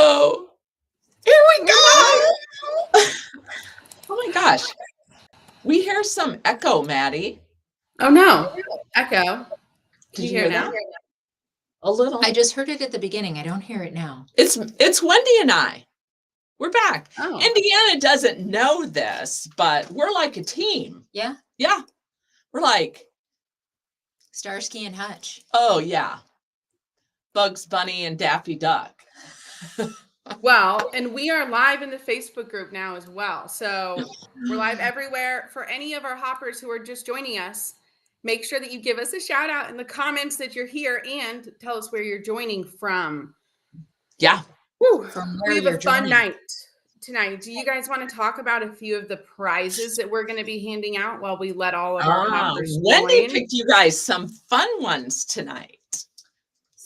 Oh, here we go. Oh my gosh. We hear some echo, Maddie. Oh no, echo. Can you hear it now? A little. I just heard it at the beginning. I don't hear it now. It's Wendy and I. We're back. Oh. Indiana doesn't know this, but we're like a team. Yeah. Yeah. We're like Starsky and Hutch. Oh yeah. Bugs Bunny and Daffy Duck. Well, and we are live in the Facebook group now as well. So we're live everywhere. For any of our hoppers who are just joining us, make sure that you give us a shout out in the comments that you're here and tell us where you're joining from. Yeah. Woo. From where We have you're a fun joining. night tonight. Do you guys want to talk about a few of the prizes that we're going to be handing out while we let all of our hoppers Wendy join? picked you guys some fun ones tonight.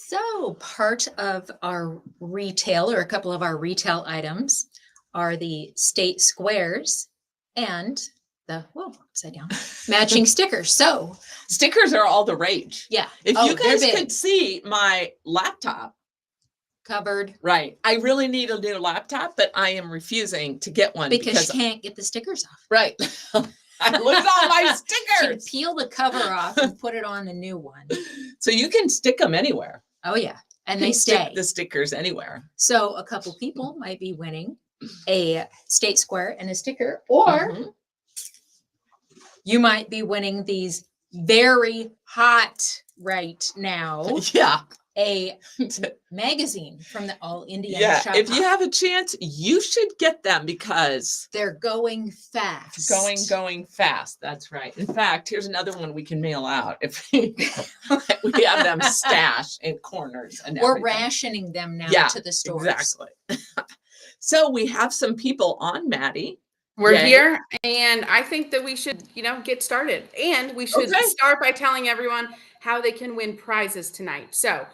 So part of our retail, or a couple of our retail items, are the state squares and the upside down matching stickers. So Stickers are all the rage. yeah, If you they're guys big. could see my laptop, Covered right? I really need a new laptop, but I am refusing to get one because you can't get the stickers off. right. I lose all my You stickers. peel the cover off and put it on a new one. So you can stick them anywhere. Oh yeah, and You they can stick stay. the stickers anywhere. So a couple people might be winning a state square and a sticker, or Mhm. you might be winning these very hot right now, Yeah. a magazine from the All Indiana Yeah. Shop. If you have a chance, you should get them because They're going fast. going fast. That's right. In fact, here's another one we can mail out if we have them stashed in corners and We're everything. rationing them now Yeah, to the stores. Exactly. So we have some people on, Maddie. We're Yay. here, and I think that we should, get started. And we should Okay. start by telling everyone how they can win prizes tonight. So,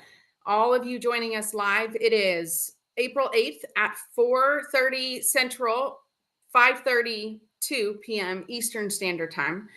all of you joining us live, it is April 8th at 4:30 Central, 5:32 p.m. Eastern Standard Time.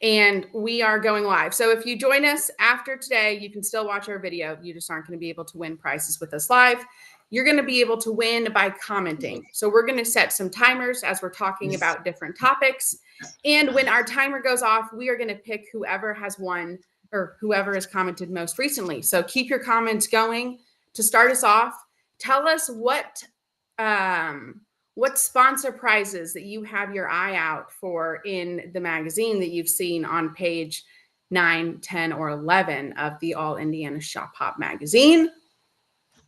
And we are going live. So if you join us after today, you can still watch our video. You just aren't going to be able to win prizes with us live. You're going to be able to win by commenting. So we're going to set some timers as we're talking about different topics. And when our timer goes off, we are going to pick whoever has won or whoever has commented most recently. So keep your comments going. To start us off, tell us what sponsor prizes that you have your eye out for in the magazine that you've seen on page 9, 10, or 11 of the All Indiana Shop Hop magazine.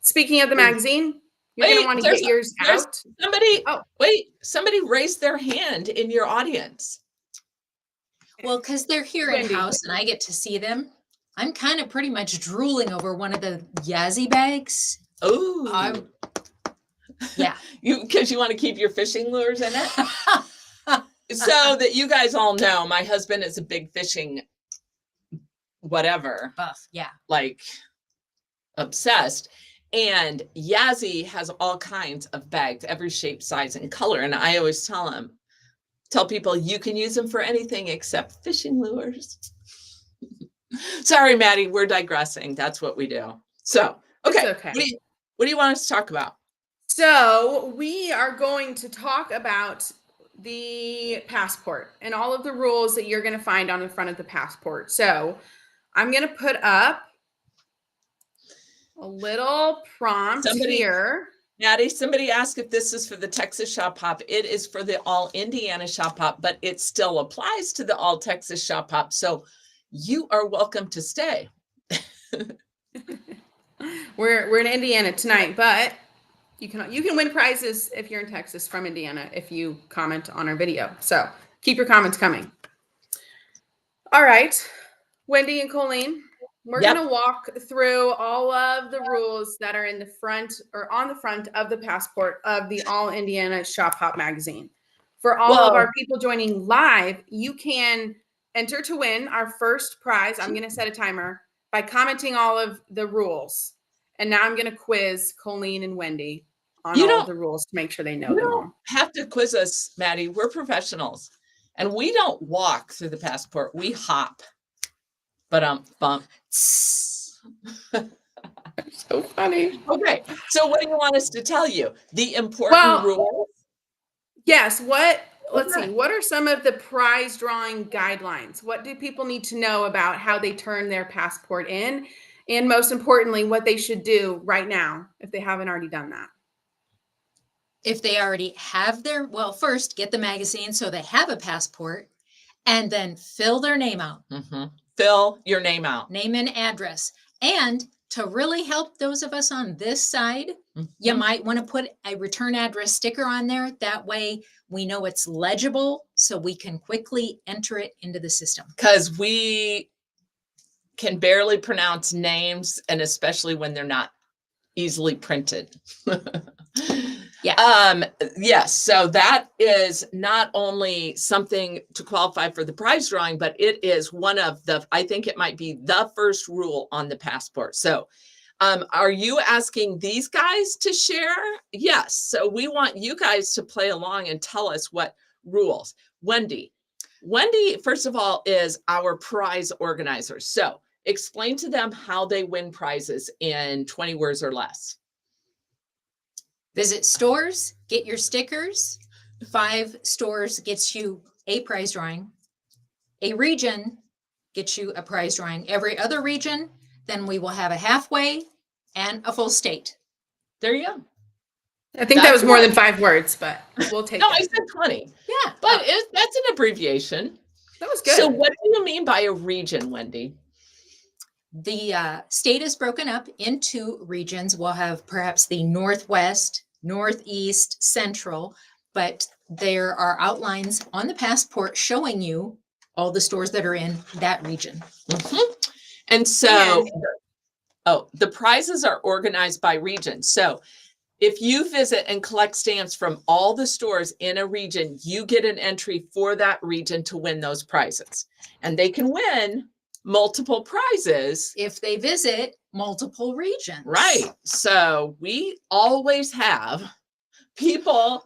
Speaking of the magazine, you're going to want to get yours out. Somebody raised their hand in your audience. Well, because they're here Wendy. in-house and I get to see them, I'm kind of pretty much drooling over one of the Yazzie bags. Oh, Yeah. Because you want to keep your fishing lures in it. So that you guys all know, my husband is a big fishing whatever, Buff, yeah. like obsessed. And Yazzie has all kinds of bags, every shape, size, and color. And I always tell people you can use them for anything except fishing lures. Sorry, Maddie, we're digressing. That's what we do. So, okay. It's okay. What do you want us to talk about? So we are going to talk about the passport and all of the rules that you're going to find on the front of the passport. So I'm going to put up a little prompt here. Maddie, somebody asked if this is for the Texas Shop Hop. It is for the All Indiana Shop Hop, but it still applies to the All Texas Shop Hop. So you are welcome to stay. We're in Indiana tonight, but you can win prizes if you're in Texas from Indiana if you comment on our video. So keep your comments coming. All right, Wendy and Colleen, we're going to walk through all of the rules that are in the front or on the front of the passport of the All Indiana Shop Hop magazine. For all of our people joining live, you can enter to win our first prize. I'm going to set a timer by commenting all of the rules. And now I'm going to quiz Colleen and Wendy on all of the rules to make sure they know them all. You don't have to quiz us, Maddie. We're professionals. And we don't walk through the passport. We hop. But bump. So funny. Okay, so what do you want us to tell you? The important Well, rules? yes. Let's see. Okay. What are some of the prize drawing guidelines? What do people need to know about how they turn their passport in? And most importantly, what they should do right now if they haven't already done that. If they already have well, first get the magazine so they have a passport, and then fill their name out, Fill your name out. name and address. And to really help those of us on this side, you might want to put a return address sticker on there. That way we know it's legible so we can quickly enter it into the system. Because we can barely pronounce names, and especially when they're not easily printed. Yeah. Yes. So that is not only something to qualify for the prize drawing, but it is one of I think it might be the first rule on the passport. So are you asking these guys to share? Yes. So we want you guys to play along and tell us what rules. Wendy, first of all, is our prize organizer. So explain to them how they win prizes in 20 words or less. Visit stores, get your stickers. 5 stores gets you a prize drawing. A region gets you a prize drawing. Every other region, then we will have a halfway and a full state. There you go. I think that was more than 5 words, but we'll take No, it. I said 20. Yeah. But that's an abbreviation. That was good. So what do you mean by a region, Wendy? The state is broken up into regions. We'll have perhaps the Northwest, Northeast, Central, but there are outlines on the passport showing you all the stores that are in that region. And so, the prizes are organized by region. So if you visit and collect stamps from all the stores in a region, you get an entry for that region to win those prizes. And they can win multiple prizes if they visit multiple regions. Right. So we always have people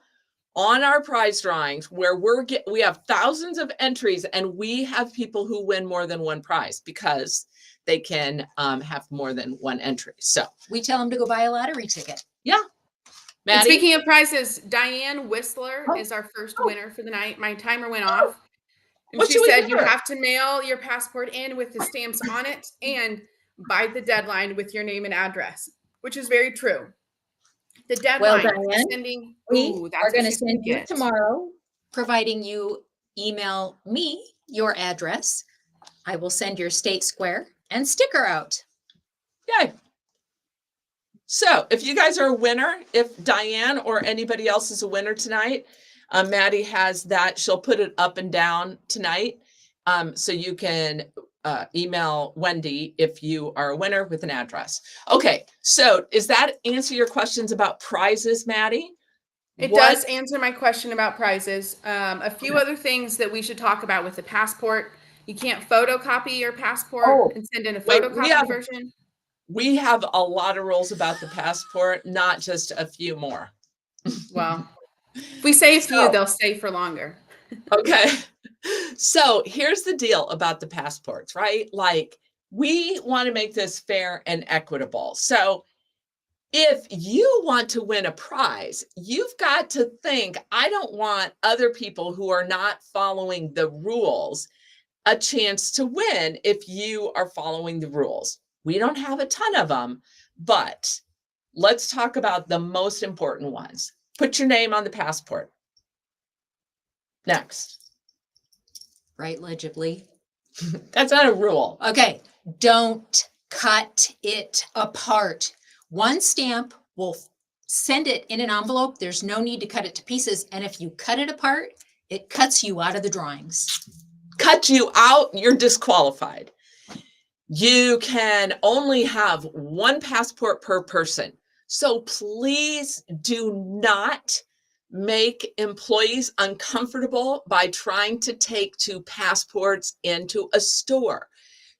on our prize drawings where we have thousands of entries, and we have people who win more than one prize because they can have more than one entry. So we tell them to go buy a lottery ticket. Yeah. And speaking of prizes, Diane Whistler is our first winner for the night. My timer went off. And she said you have to mail your passport in with the stamps on it and by the deadline with your name and address, which is very true. The deadline for sending, we are going to send you tomorrow, providing you email me your address. I will send your state square and sticker out. Yay. So if you guys are a winner, if Diane or anybody else is a winner tonight, Maddie has that. She'll put it up and down tonight. So you can email Wendy if you are a winner with an address. Okay, so does that answer your questions about prizes, Maddie? It does answer my question about prizes. A few other things that we should talk about with the passport. You can't photocopy your passport and send in a photocopy version. We have a lot of rules about the passport, not just a few more. Well, if we say a few, they'll stay for longer. Okay. So here's the deal about the passports, right? Like, we want to make this fair and equitable. So if you want to win a prize, you've got to think, I don't want other people who are not following the rules a chance to win if you are following the rules. We don't have a ton of them, but let's talk about the most important ones. Put your name on the passport. Next. Write legibly. That's not a rule. Okay. Don't cut it apart. One stamp will send it in an envelope. There's no need to cut it to pieces. And if you cut it apart, it cuts you out of the drawings. Cut you out, you're disqualified. You can only have one passport per person. So please do not make employees uncomfortable by trying to take 2 passports into a store.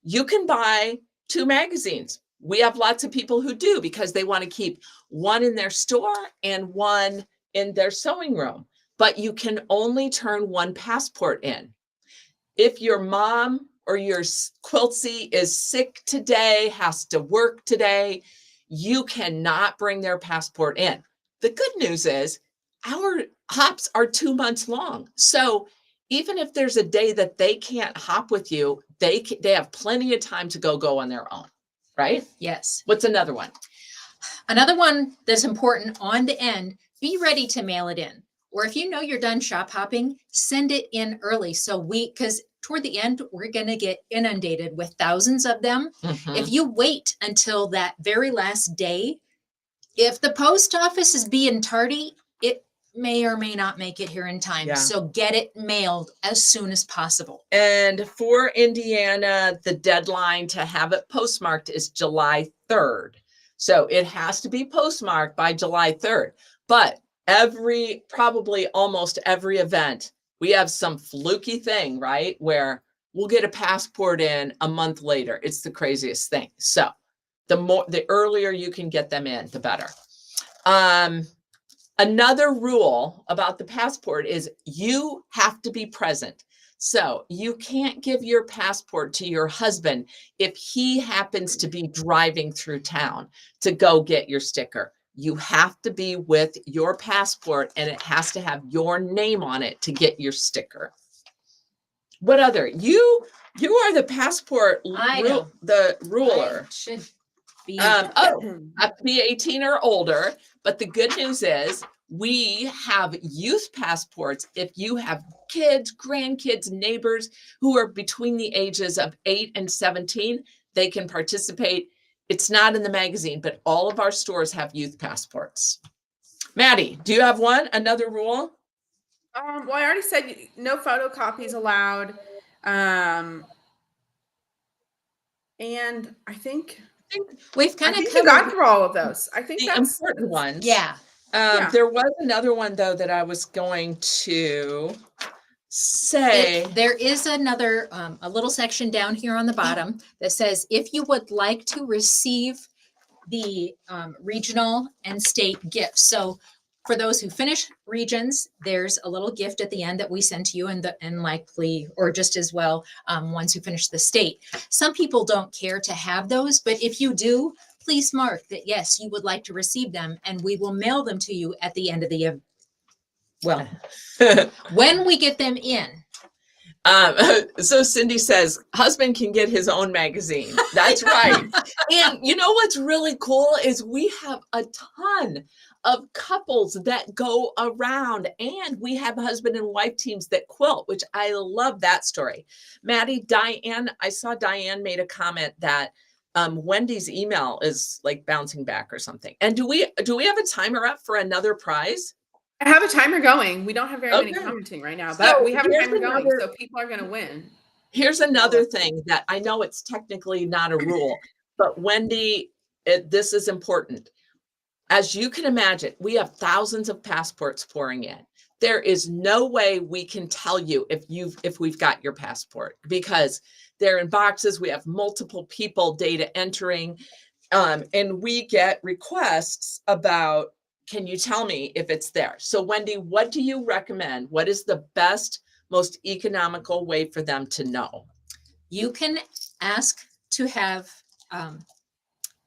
You can buy 2 magazines. We have lots of people who do because they want to keep one in their store and one in their sewing room, but you can only turn 1 passport in. If your mom or your quiltsy is sick today, has to work today, you cannot bring their passport in. The good news is our hops are 2 months long. So even if there's a day that they can't hop with you, they have plenty of time to go on their own, right? Yes. What's another one? Another one that's important on the end, be ready to mail it in. Or if you know you're done shop hopping, send it in early. So because toward the end, we're going to get inundated with thousands of them. Mhm. If you wait until that very last day, if the post office is being tardy, it may or may not make it here in time. Yeah. So get it mailed as soon as possible. And for Indiana, the deadline to have it postmarked is July 3rd. So it has to be postmarked by July 3rd. But probably almost every event, we have some fluky thing, right? Where we'll get a passport in a month later. It's the craziest thing. So the earlier you can get them in, the better. Another rule about the passport is you have to be present. So you can't give your passport to your husband if he happens to be driving through town to go get your sticker. You have to be with your passport and it has to have your name on it to get your sticker. What other? You are the passport the ruler. I should be. Have to be 18 or older. But the good news is we have youth passports. If you have kids, grandkids, neighbors who are between the ages of 8 and 17, they can participate. It's not in the magazine, but all of our stores have youth passports. Maddie, do you have another rule? Well, I already said no photocopies allowed. And I think We've kind of we got through all of those. I think the that's important ones. Yeah. There was another one though that I was going to say. There is another, a little section down here on the bottom that says, if you would like to receive the regional and state gifts. So for those who finish regions, there's a little gift at the end that we send to you and likely, or just as well, ones who finish the state. Some people don't care to have those, but if you do, please mark that, yes, you would like to receive them and we will mail them to you at the end of the, well, when we get them in. So Cindy says, husband can get his own magazine. That's right. And you know what's really cool is we have a ton of couples that go around, and we have husband and wife teams that quilt, which I love that story. Maddie, Diane, I saw Diane made a comment that Wendy's email is like bouncing back or something. And do we have a timer up for another prize? I have a timer going. We don't have very many commenting right now, but we have a timer going, so people are going to win. Here's another thing that I know it's technically not a rule, but Wendy, this is important. As you can imagine, we have thousands of passports pouring in. There is no way we can tell you if we've got your passport because they're in boxes. We have multiple people data entering, and we get requests about, can you tell me if it's there? So Wendy, what do you recommend? What is the best, most economical way for them to know? You can ask to have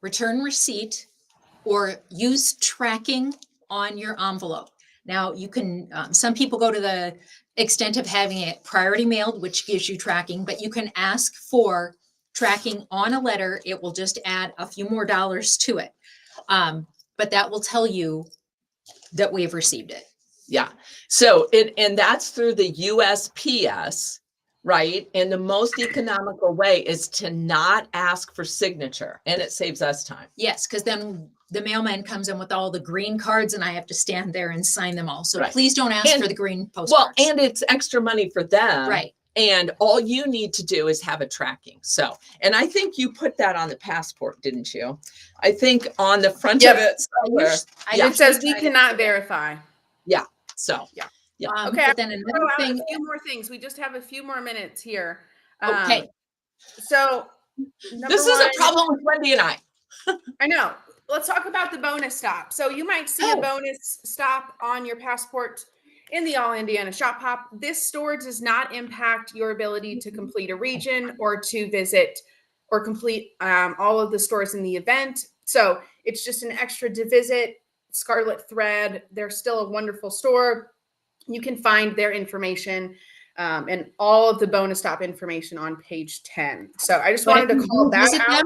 return receipt or use tracking on your envelope. Now you can, some people go to the extent of having it priority mailed, which gives you tracking, but you can ask for tracking on a letter. It will just add a few more dollars to it. But that will tell you that we've received it. Yeah. So and that's through the USPS, right? And the most economical way is to not ask for signature, and it saves us time. Yes, because then the mailman comes in with all the green cards and I have to stand there and sign them all. So please don't ask for the green postcards. Well, and it's extra money for them. Right. And all you need to do is have a tracking. So, and I think you put that on the passport, didn't you? I think on the front of it somewhere. It says we cannot verify. Yeah. So, yeah. Okay. But then another thing. A few more things. We just have a few more minutes here. Okay. So this is a problem with Wendy and I. I know. Let's talk about the bonus stop. So you might see a bonus stop on your passport in the All Indiana Shop Hop. This store does not impact your ability to complete a region or to visit or complete all of the stores in the event. So It's just an extra to visit. Scarlet Thread, they're still a wonderful store. You can find their information and all of the bonus stop information on page 10. So I just wanted to call that out.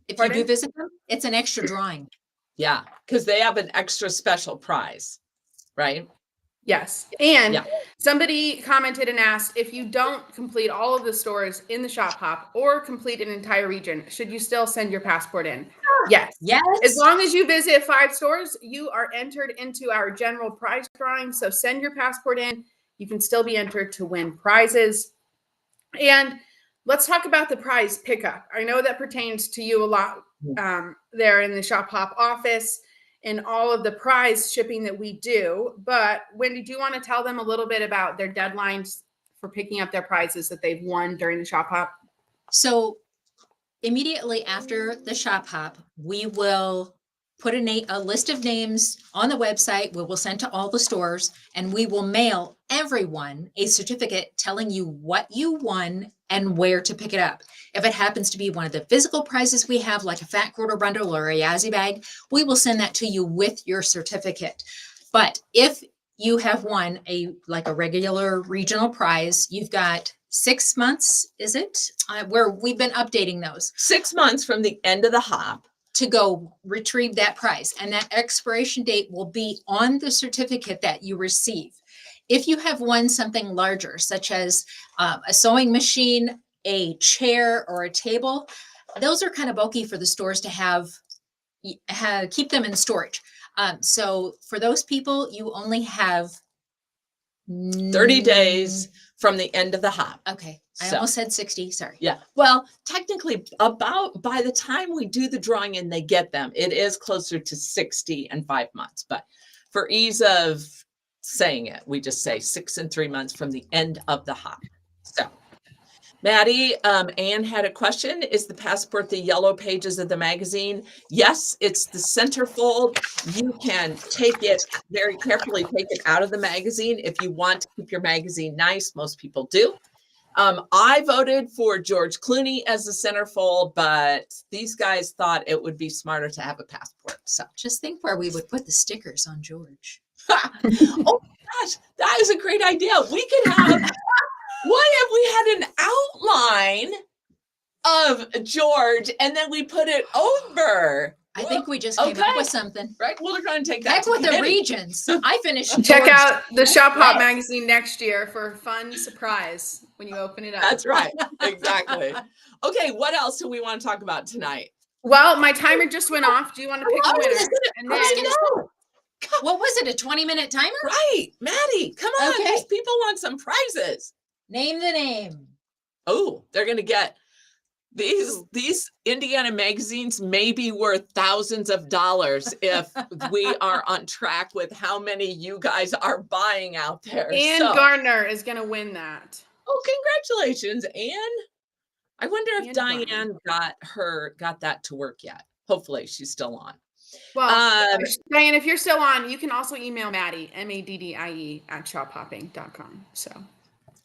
If you do visit them, it's an extra drawing. Yeah, because they have an extra special prize, right? Yes. And somebody commented and asked, if you don't complete all of the stores in the shop hop or complete an entire region, should you still send your passport in? Yes. Yes. As long as you visit 5 stores, you are entered into our general prize drawing. So send your passport in. You can still be entered to win prizes. And let's talk about the prize pickup. I know that pertains to you a lot there in the shop hop office and all of the prize shipping that we do. But Wendy, do you want to tell them a little bit about their deadlines for picking up their prizes that they've won during the shop hop? So immediately after the shop hop, we will put a list of names on the website. We will send to all the stores, and we will mail everyone a certificate telling you what you won and where to pick it up. If it happens to be one of the physical prizes we have, like a fat quarter bundle or a Yazzie bag, we will send that to you with your certificate. But if you have won a regular regional prize, you've got 6 months, is it? Where we've been updating those. 6 months from the end of the hop to go retrieve that prize. And that expiration date will be on the certificate that you receive. If you have won something larger, such as a sewing machine, a chair, or a table, those are kind of bulky for the stores to have keep them in storage. So for those people, you only have 30 days from the end of the hop. Okay. I almost said 60. Sorry. Yeah. Well, technically about by the time we do the drawing and they get them, it is closer to 60 and 5 months. But for ease of saying it, we just say 6 and 3 months from the end of the hop. So Maddie, Anne had a question. Is the passport the yellow pages of the magazine? Yes, it's the centerfold. You can take it very carefully, take it out of the magazine if you want to keep your magazine nice. Most people do. I voted for George Clooney as the centerfold, but these guys thought it would be smarter to have a passport. So just think where we would put the stickers on George. Oh my gosh, that is a great idea. We could have, what if we had an outline of George and then we put it over? I think we just came up with something. Right? Well, we're going to take that. Heck with the regions. I finished. Check out the Shop Hop magazine next year for a fun surprise when you open it up. That's right. Exactly. Okay. What else do we want to talk about tonight? Well, my timer just went off. Do you want to pick a winner? And then, what was it? A 20-minute timer? Right. Maddie, come on. Okay. These people want some prizes. Name the name. Oh, they're going to get these Indiana magazines may be worth thousands of dollars if we are on track with how many you guys are buying out there. Ann Gardner is going to win that. Oh, congratulations, Ann. I wonder if Diane got that to work yet. Hopefully she's still on. Well, Diane, if you're still on, you can also email Maddie, MADDIE @shophopping.com. So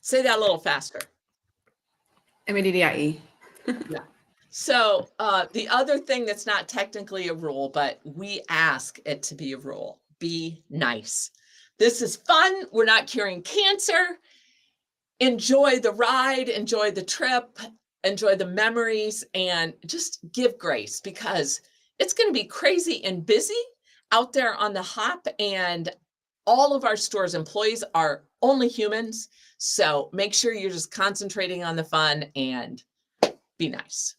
say that a little faster. MADDIE. Yeah. So the other thing that's not technically a rule, but we ask it to be a rule, be nice. This is fun. We're not curing cancer. Enjoy the ride, enjoy the trip, enjoy the memories, and just give grace because it's going to be crazy and busy out there on the hop. And all of our store's employees are only humans. So make sure you're just concentrating on the fun and be nice.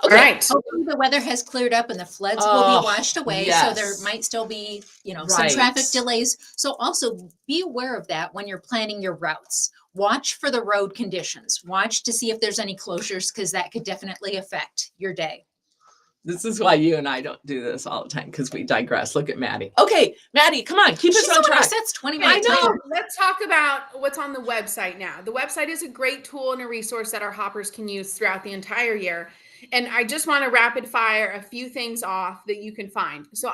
Okay. Right. Hopefully the weather has cleared up and the floods will be washed away. Yes. So there might still be, some traffic delays. So also be aware of that when you're planning your routes. Watch for the road conditions. Watch to see if there's any closures because that could definitely affect your day. This is why you and I don't do this all the time because we digress. Look at Maddie. Okay, Maddie, come on, keep us on track. That's 20 minutes. I know. Let's talk about what's on the website now. The website is a great tool and a resource that our hoppers can use throughout the entire year. And I just want to rapid fire a few things off that you can find. So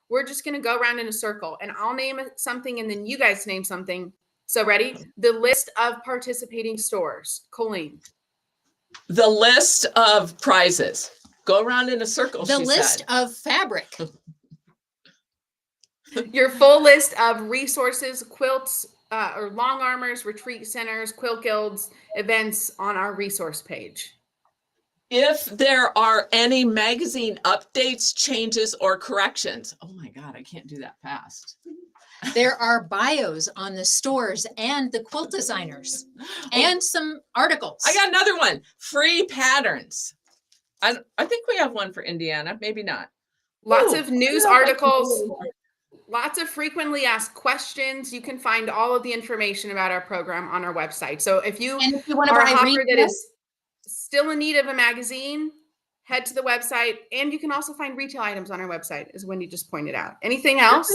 we're just going to go around in a circle and I'll name something and then you guys name something. So ready? The list of participating stores. Colleen. The list of prizes. Go around in a circle, The she list said. of fabric. Your full list of resources, quilts, or long armors, retreat centers, quilt guilds, events on our resource page. If there are any magazine updates, changes, or corrections. Oh my God, I can't do that fast. There are bios on the stores and the quilt designers and some articles. I got another one. Free patterns. I think we have one for Indiana. Maybe not. Lots Ooh, of news articles, lots of frequently asked questions. You can find all of the information about our program on our website. So if you And if you want to are a buy hopper that retail, is still in need of a magazine, head to the website. And you can also find retail items on our website, as Wendy just pointed out. Anything else?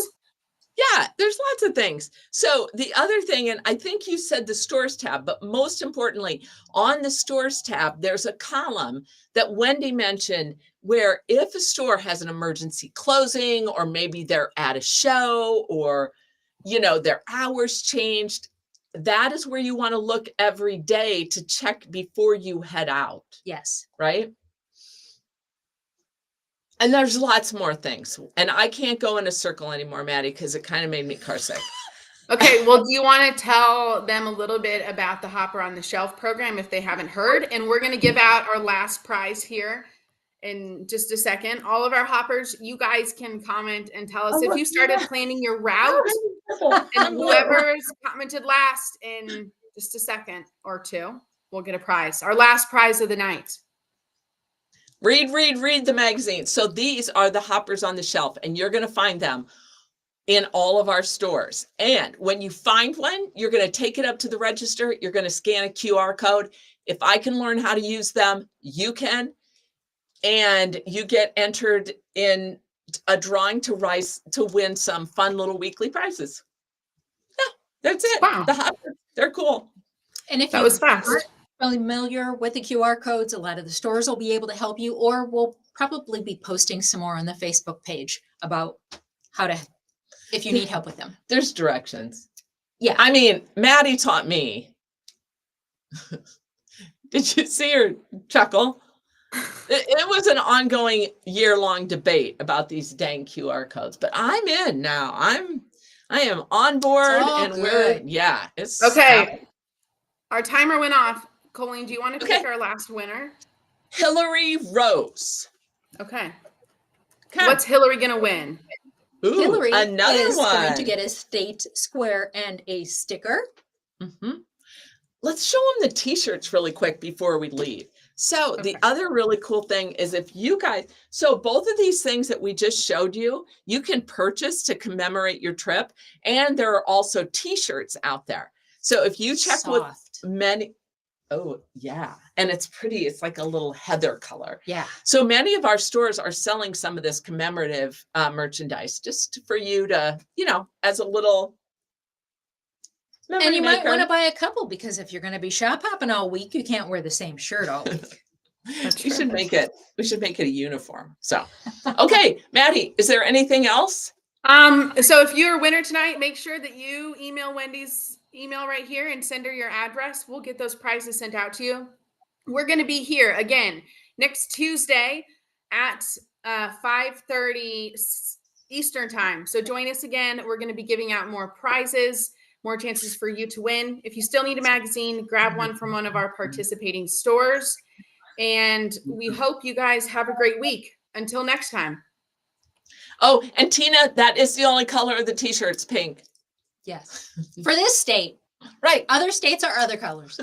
Yeah, there's lots of things. So the other thing, and I think you said the stores tab, but most importantly, on the stores tab, there's a column that Wendy mentioned where if a store has an emergency closing, or maybe they're at a show, or, you know, their hours changed, that is where you want to look every day to check before you head out, yes. right? And there's lots more things. And I can't go in a circle anymore, Maddie, because it kind of made me car sick. Okay, well, do you want to tell them a little bit about the Hopper on the Shelf program if they haven't heard? And we're going to give out our last prize here in just a second. All of our hoppers, you guys can comment and tell us if you started planning your route. And whoever's commented last in just a second or two will get a prize. Our last prize of the night. Read the magazine. So these are the hoppers on the shelf, and you're going to find them in all of our stores. And when you find one, you're going to take it up to the register. You're going to scan a QR code. If I can learn how to use them, you can. And you get entered in a drawing to win some fun little weekly prizes. Yeah, that's it. Wow. The hoppers, they're cool. And if That you was fast. aren't familiar with the QR codes, a lot of the stores will be able to help you, or we'll probably be posting some more on the Facebook page about how to, if you need help with them. There's directions. Yeah. I mean, Maddie taught me. Did you see her chuckle? It was an ongoing year-long debate about these dang QR codes, but I'm in now. I am on board, and good. it's Okay. happening. Our timer went off. Colleen, do you want to Okay. pick our last winner? Hillary Rose. Okay. Okay. What's Hillary going to win? Ooh, Hillary another is one. going to get a state square and a sticker. Mm-hmm. Let's show them the t-shirts really quick before we leave. So Okay. the other really cool thing is if you guys, so both of these things that we just showed you, you can purchase to commemorate your trip. And there are also t-shirts out there. So if you check with many, oh yeah. And it's pretty, it's like a little heather color. Yeah. So many of our stores are selling some of this commemorative merchandise just for you to, you know, as a little memory And you might maker. want to buy a couple, because if you're going to be shop hopping all week, you can't wear the same shirt all week. We should make it a uniform. So, okay, Maddie, is there anything else? So if you're a winner tonight, make sure that you email Wendy's email right here and send her your address. We'll get those prizes sent out to you. We're going to be here again next Tuesday at 5:30 Eastern time. So join us again. We're going to be giving out more prizes, more chances for you to win. If you still need a magazine, grab one from one of our participating stores. And we hope you guys have a great week. Until next time. Oh, and Tina, that is the only color of the t-shirts, pink. Yes. For this state. Right. Other states are other colors.